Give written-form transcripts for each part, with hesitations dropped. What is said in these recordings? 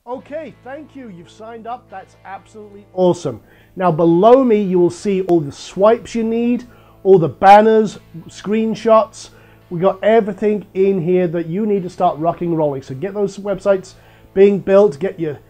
Okay, thank you. You've signed up. That's absolutely awesome. Now below me, you will see all the swipes you need, all the banners, screenshots. We got everything in here that you need to start rocking and rolling. So get those websites being built, get your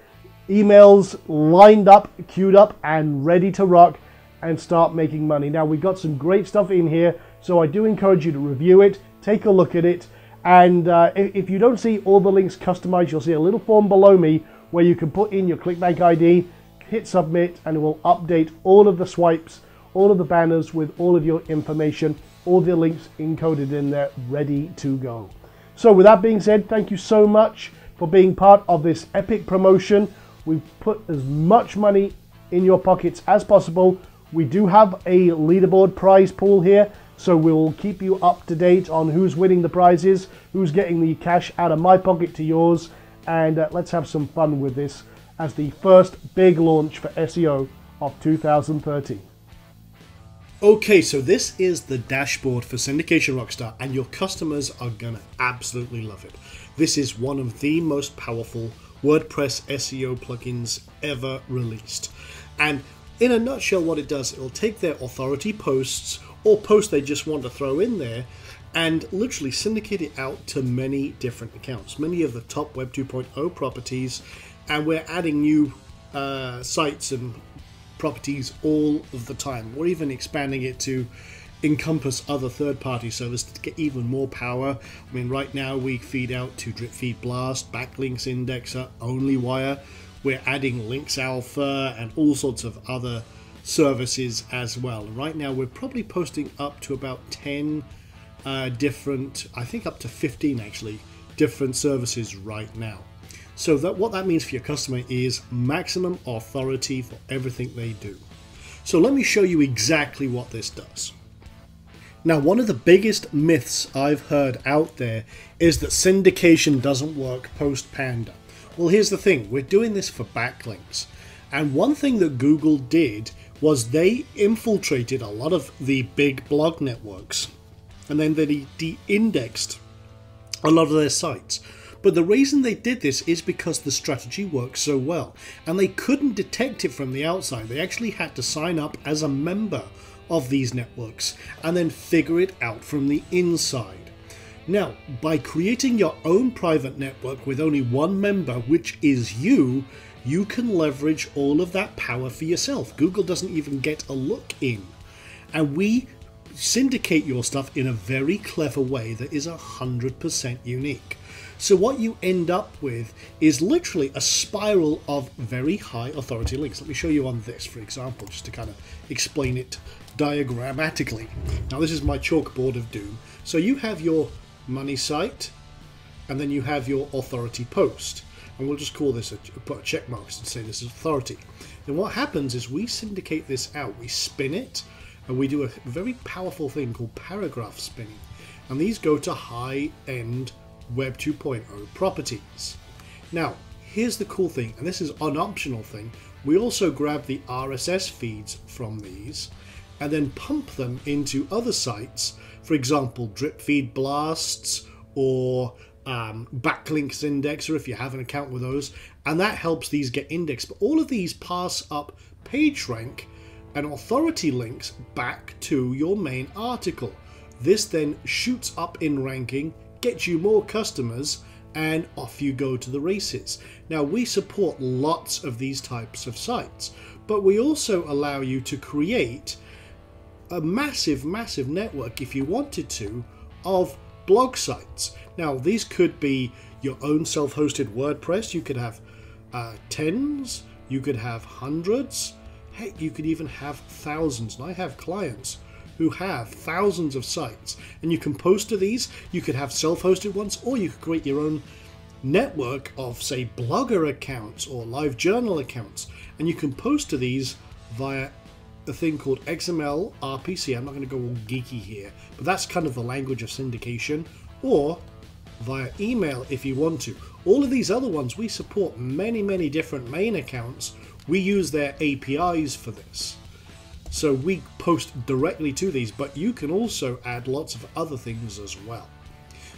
emails lined up, queued up, and ready to rock and start making money. Now we've got some great stuff in here, so I do encourage you to review it, take a look at it, and if you don't see all the links customized, you'll see a little form below me where you can put in your ClickBank ID, hit submit, and it will update all of the swipes, all of the banners with all of your information, all the links encoded in there, ready to go. So with that being said, thank you so much for being part of this epic promotion. We've put as much money in your pockets as possible. We do have a leaderboard prize pool here, so we'll keep you up to date on who's winning the prizes, who's getting the cash out of my pocket to yours, and let's have some fun with this as the first big launch for SEO of 2013. Okay, so this is the dashboard for Syndication Rockstar, and your customers are gonna absolutely love it. This is one of the most powerful WordPress SEO plugins ever released. And in a nutshell, what it does, it'll take their authority posts or posts they just want to throw in there and literally syndicate it out to many different accounts, many of the top Web 2.0 properties, and we're adding new sites and properties all of the time. We're even expanding it to encompass other third-party servers to get even more power. I mean, right now we feed out to Drip Feed Blast, Backlinks Indexer, OnlyWire. We're adding Links Alpha and all sorts of other services as well. Right now we're probably posting up to about 10 different, I think up to 15 actually, different services right now. So what that means for your customer is maximum authority for everything they do. So let me show you exactly what this does. Now, one of the biggest myths I've heard out there is that syndication doesn't work post-Panda. Well, here's the thing, we're doing this for backlinks. And one thing that Google did was they infiltrated a lot of the big blog networks, and then they de-indexed a lot of their sites. But the reason they did this is because the strategy works so well, and they couldn't detect it from the outside. They actually had to sign up as a member of these networks and then figure it out from the inside. Now, by creating your own private network with only one member, which is you can leverage all of that power for yourself. Google doesn't even get a look in. And we syndicate your stuff in a very clever way that is 100% unique. So what you end up with is literally a spiral of very high authority links. Let me show you on this, for example, just to kind of explain it diagrammatically. Now this is my chalkboard of doom. So you have your money site, and then you have your authority post. And we'll just call this, put a check marks and say this is authority. Then what happens is we syndicate this out, we spin it, and we do a very powerful thing called paragraph spinning. And these go to high-end Web 2.0 properties. Now, here's the cool thing, and this is an optional thing. We also grab the RSS feeds from these and then pump them into other sites, for example, Drip Feed Blasts or Backlinks Indexer if you have an account with those, and that helps these get indexed. But all of these pass up PageRank and authority links back to your main article. This then shoots up in ranking, gets you more customers, and off you go to the races. Now, we support lots of these types of sites, but we also allow you to create a massive network, if you wanted to, of blog sites. Now, these could be your own self-hosted WordPress. You could have tens, you could have hundreds, heck, you could even have thousands. And I have clients who have thousands of sites, and you can post to these. You could have self-hosted ones, or you could create your own network of, say, Blogger accounts or LiveJournal accounts, and you can post to these via a thing called XML RPC. I'm not going to go all geeky here, but that's kind of the language of syndication, or via email if you want to. All of these other ones, we support many different main accounts. We use their APIs for this. So we post directly to these, but you can also add lots of other things as well.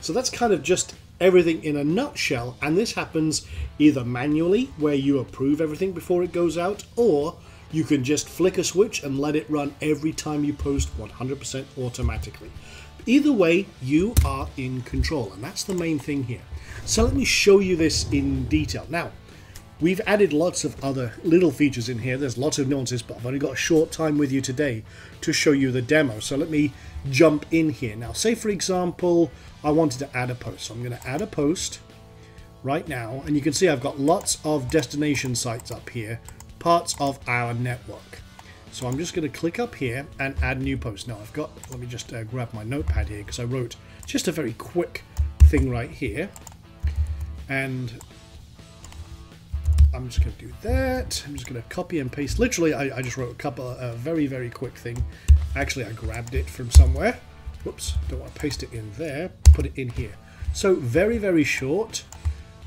So that's kind of just everything in a nutshell. And this happens either manually, where you approve everything before it goes out, or you can just flick a switch and let it run every time you post 100% automatically. Either way, you are in control, and that's the main thing here. So let me show you this in detail. Now, we've added lots of other little features in here. There's lots of nuances, but I've only got a short time with you today to show you the demo. So let me jump in here. Now, say for example, I wanted to add a post. So I'm going to add a post right now, and you can see I've got lots of destination sites up here, parts of our network. So I'm just going to click up here and add new post. Now I've got, let me just grab my notepad here, because I wrote just a very quick thing right here. And I'm just going to do that. I'm just going to copy and paste. Literally, I just wrote a very, very quick thing. Actually, I grabbed it from somewhere. Whoops, don't want to paste it in there. Put it in here. So very, very short.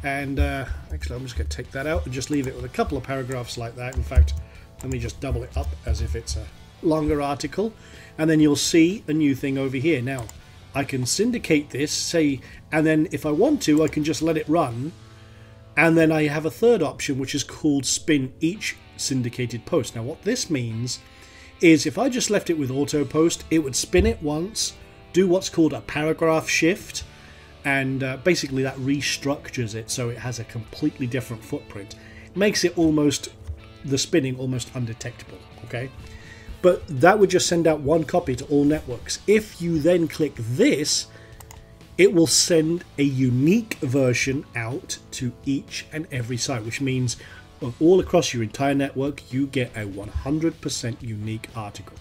And actually, I'm just going to take that out and just leave it with a couple of paragraphs like that. In fact, let me just double it up as if it's a longer article. And then you'll see a new thing over here. Now, I can syndicate this, say, and then if I want to, I can just let it run. And then I have a third option, which is called spin each syndicated post. Now, what this means is if I just left it with auto post, it would spin it once, do what's called a paragraph shift, and basically that restructures it so it has a completely different footprint. It makes it almost, the spinning almost undetectable, okay? But that would just send out one copy to all networks. If you then click this, it will send a unique version out to each and every site, which means all across your entire network, you get a 100% unique article.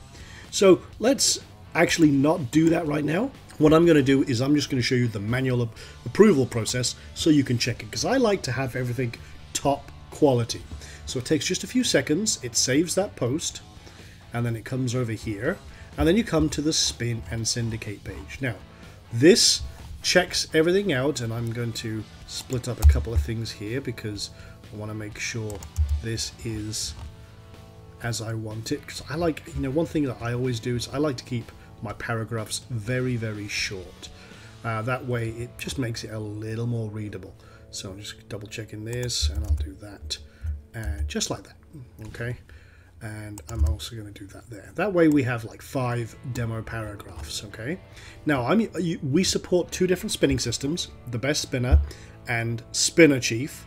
So let's actually not do that right now. What I'm going to do is I'm just going to show you the manual approval process so you can check it, because I like to have everything top quality. So it takes just a few seconds, it saves that post, and then it comes over here, and then you come to the spin and syndicate page. Now, this checks everything out, and I'm going to split up a couple of things here because I want to make sure this is as I want it, because I like, one thing that I always do is I like to keep my paragraphs very, very short. That way it just makes it a little more readable. So I'm just double checking this, and I'll do that just like that, okay? And I'm also going to do that there. That way we have like 5 demo paragraphs, okay? Now, we support 2 different spinning systems, the Best Spinner and Spinner Chief,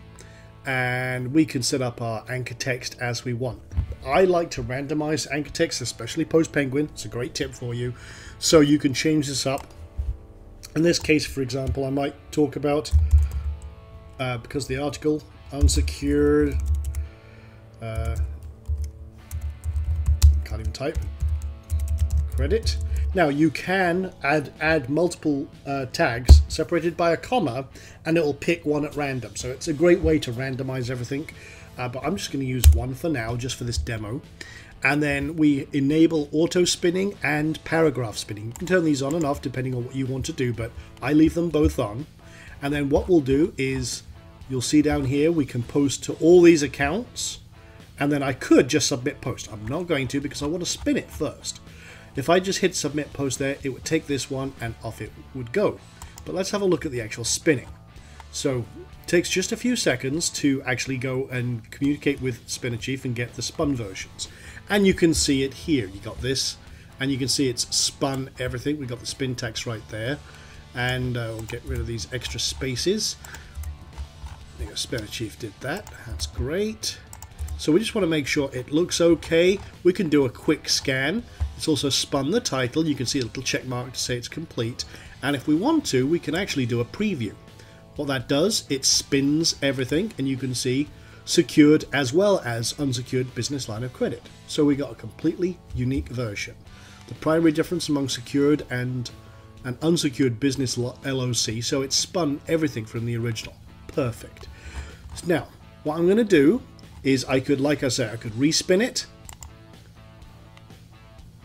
and we can set up our anchor text as we want. I like to randomize anchor text, especially post Penguin. It's a great tip for you. So you can change this up. In this case, for example, I might talk about, because the article, unsecured, can't even type, credit. Now you can add multiple tags separated by a comma, and it will pick one at random. So it's a great way to randomize everything. But I'm just going to use one for now, just for this demo. And then we enable auto spinning and paragraph spinning. You can turn these on and off depending on what you want to do, but I leave them both on. And then what we'll do is, you'll see down here, we can post to all these accounts. And then I could just submit post. I'm not going to, because I want to spin it first. If I just hit submit post there, it would take this one and off it would go. But let's have a look at the actual spinning. So it takes just a few seconds to actually go and communicate with Spinner Chief and get the spun versions. And you can see it here. You got this, and you can see it's spun everything. We got the spin text right there. And we'll get rid of these extra spaces. I think Spinner Chief did that. That's great. So we just want to make sure it looks okay. We can do a quick scan. It's also spun the title. You can see a little check mark to say it's complete. And if we want to, we can actually do a preview. What that does, it spins everything, and you can see secured as well as unsecured business line of credit. So we got a completely unique version. The primary difference among secured and an unsecured business LOC, so it spun everything from the original. Perfect. Now, what I'm going to do is I could, like I said, I could respin it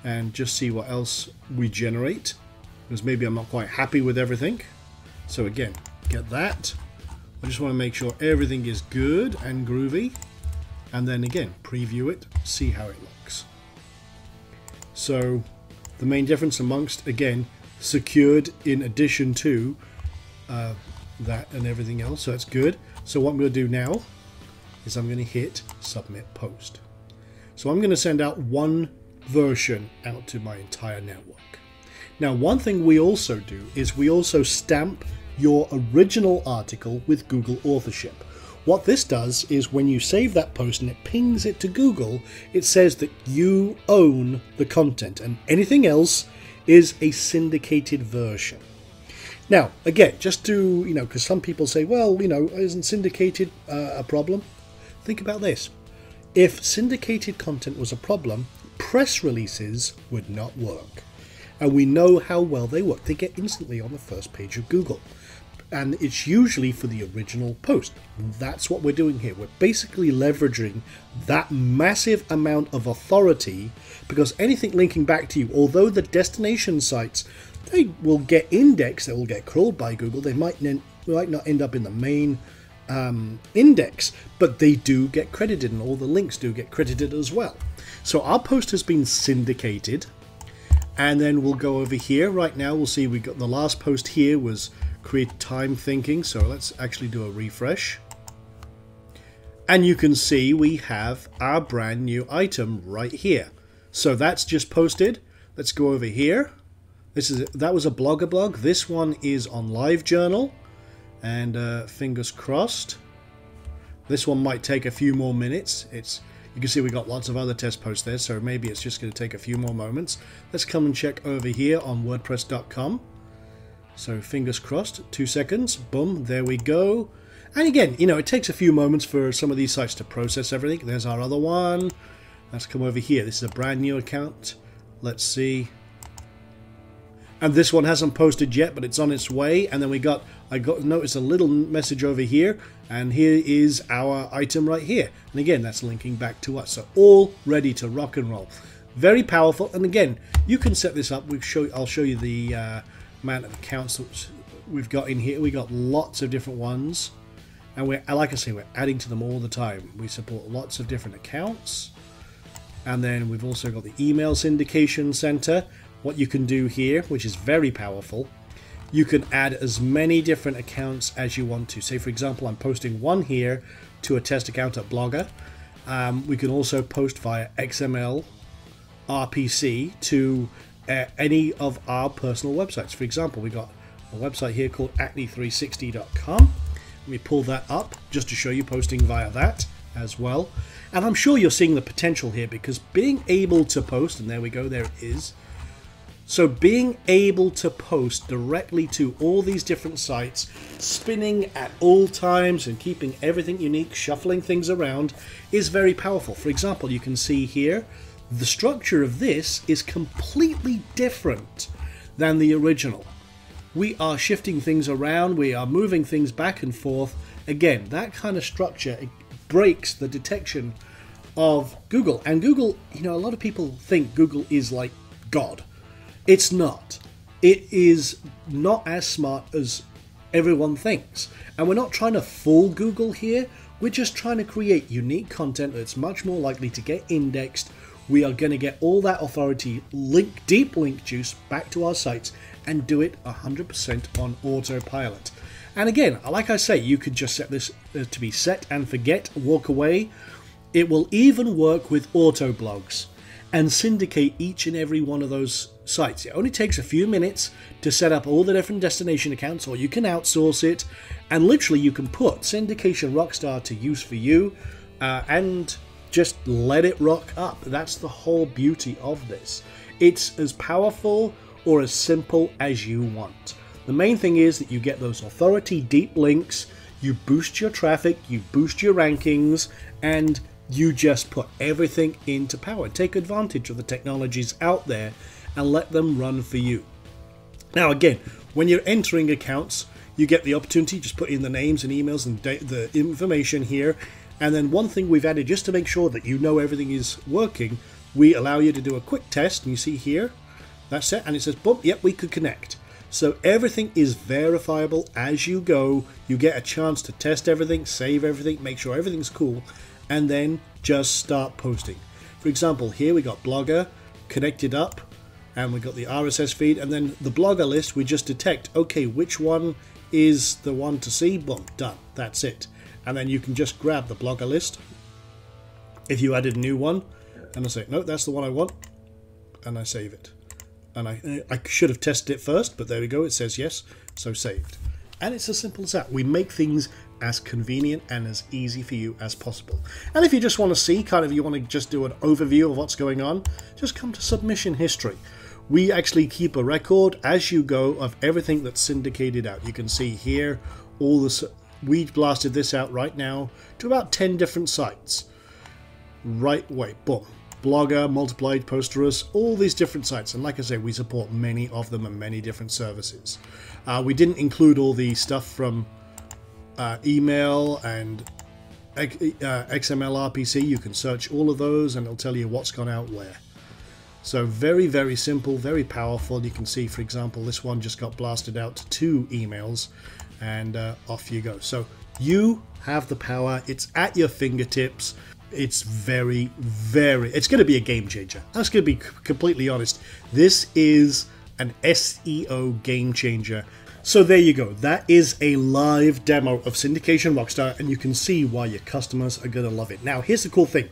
and just see what else we generate, because maybe I'm not quite happy with everything. So again, get that. I just want to make sure everything is good and groovy, and then again preview it, see how it looks. So the main difference amongst, again, secured in addition to that and everything else, so that's good. So what I'm going to do now is I'm going to hit submit post. So I'm going to send out one version out to my entire network. Now, one thing we also do is we also stamp your original article with Google authorship. What this does is when you save that post and it pings it to Google, it says that you own the content and anything else is a syndicated version. Now, again, just to, because some people say, well, isn't syndicated a problem? Think about this. If syndicated content was a problem, press releases would not work. And we know how well they work. They get instantly on the first page of Google. And it's usually for the original post. That's what we're doing here. We're basically leveraging that massive amount of authority, because anything linking back to you, although the destination sites, they will get indexed, they will get crawled by Google, they might not end up in the main index, but they do get credited, and all the links do get credited as well. So our post has been syndicated, and then we'll go over here. Right now we'll see we got the last post here was create time thinking, so let's actually do a refresh, and you can see we have our brand new item right here. So that's just posted. Let's go over here. That was a Blogger blog. This one is on LiveJournal, and fingers crossed. This one might take a few more minutes. You can see we got lots of other test posts there, so maybe it's just going to take a few more moments. Let's come and check over here on WordPress.com. So fingers crossed, 2 seconds, boom, there we go. And again, it takes a few moments for some of these sites to process everything. There's our other one. Let's come over here. This is a brand new account. Let's see. And this one hasn't posted yet, but it's on its way. And then I got notice a little message over here, and here is our item right here. And again, that's linking back to us. So all ready to rock and roll. Very powerful. And again, you can set this up. I'll show you the amount of accounts that we've got in here. We got lots of different ones, and like I say, we're adding to them all the time. We support lots of different accounts, and then we've also got the email syndication center. What you can do here, which is very powerful, you can add as many different accounts as you want to. Say, for example, I'm posting one here to a test account at Blogger. We can also post via XML RPC to any of our personal websites. For example, we got a website here called acne360.com. Let me pull that up just to show you posting via that as well. And I'm sure you're seeing the potential here, because being able to post, and there we go, there it is. So being able to post directly to all these different sites, spinning at all times and keeping everything unique, shuffling things around, is very powerful. For example, you can see here, the structure of this is completely different than the original. We are shifting things around, we are moving things back and forth. Again, that kind of structure, it breaks the detection of Google. And Google, a lot of people think Google is like God. It's not. It is not as smart as everyone thinks. And we're not trying to fool Google here. We're just trying to create unique content that's much more likely to get indexed. We are going to get all that authority, deep link juice back to our sites, and do it 100% on autopilot. And again, like I say, you could just set this to be set and forget, walk away. It will even work with auto blogs and syndicate each and every one of those sites. It only takes a few minutes to set up all the different destination accounts, or you can outsource it, and literally you can put Syndication Rockstar to use for you and just let it rock up. That's the whole beauty of this. It's as powerful or as simple as you want. The main thing is that you get those authority deep links, you boost your traffic, you boost your rankings, and you just put everything into power. Take advantage of the technologies out there and let them run for you. Now again, when you're entering accounts, you get the opportunity, just put in the names and emails and the information here. And then one thing we've added, just to make sure that you know everything is working, we allow you to do a quick test. And you see here, that's it. And it says, boom, yep, we could connect. So everything is verifiable as you go. You get a chance to test everything, save everything, make sure everything's cool, and then just start posting. For example, here we got Blogger connected up, and we got the RSS feed, and then the Blogger list, we just detect, okay, which one is the one to see, boom, done. That's it. And then you can just grab the blogger list if you added a new one, and I say, no, that's the one I want, and I save it. And I should have tested it first, but there we go, it says yes, so saved. And it's as simple as that. We make things as convenient and as easy for you as possible. And if you just want to see, you want to just do an overview of what's going on, just come to submission history. We actually keep a record as you go of everything that's syndicated out. You can see here, we blasted this out right now to about 10 different sites. Right away, boom. Blogger, Multiplied, Posterous, all these different sites. And like I say, we support many of them and many different services. We didn't include all the stuff from email and XML RPC. You can search all of those and it'll tell you what's gone out where. So very, very simple, very powerful. You can see, for example, this one just got blasted out to 2 emails and off you go. So you have the power. It's at your fingertips. It's very, it's going to be a game changer. I'm just going to be completely honest. This is an SEO game changer. So there you go. That is a live demo of Syndication Rockstar, and you can see why your customers are going to love it. Now, here's the cool thing.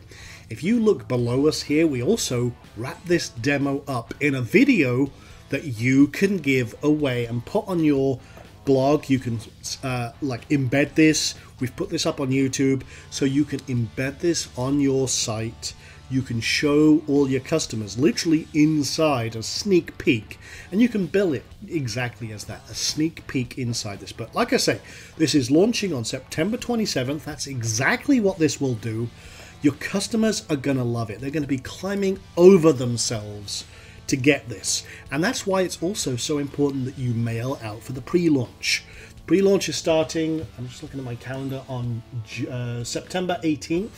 If you look below us here, we also wrap this demo up in a video that you can give away and put on your blog. You can embed this. We've put this up on YouTube, so you can embed this on your site. You can show all your customers literally inside a sneak peek, and you can bill it exactly as that, a sneak peek inside this. But like I say, this is launching on September 27th. That's exactly what this will do. Your customers are going to love it. They're going to be climbing over themselves to get this. And that's why it's also so important that you mail out for the pre-launch. Pre-launch is starting, I'm just looking at my calendar, on September 18th.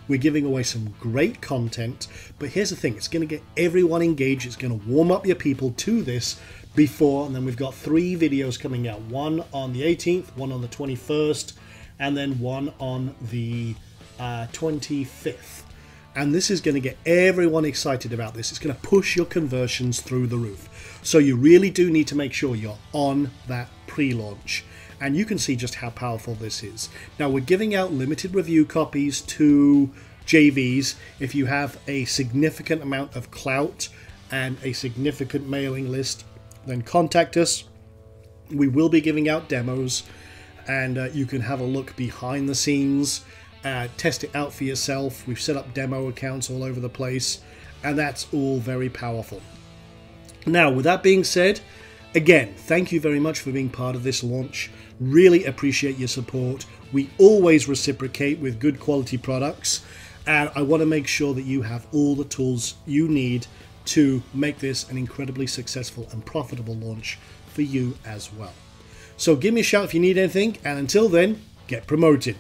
We're giving away some great content, but here's the thing, it's going to get everyone engaged. It's going to warm up your people to this before, and then we've got 3 videos coming out. One on the 18th, one on the 21st, and then one on the 25th. And this is going to get everyone excited about this. It's going to push your conversions through the roof. So you really do need to make sure you're on that pre-launch. And you can see just how powerful this is. Now, we're giving out limited review copies to JVs. If you have a significant amount of clout and a significant mailing list, then contact us. We will be giving out demos, and you can have a look behind the scenes. Test it out for yourself. We've set up demo accounts all over the place, and that's all very powerful. Now, with that being said, again, thank you very much for being part of this launch. Really appreciate your support. We always reciprocate with good quality products, and I want to make sure that you have all the tools you need to make this an incredibly successful and profitable launch for you as well. So give me a shout if you need anything, and until then, get promoted.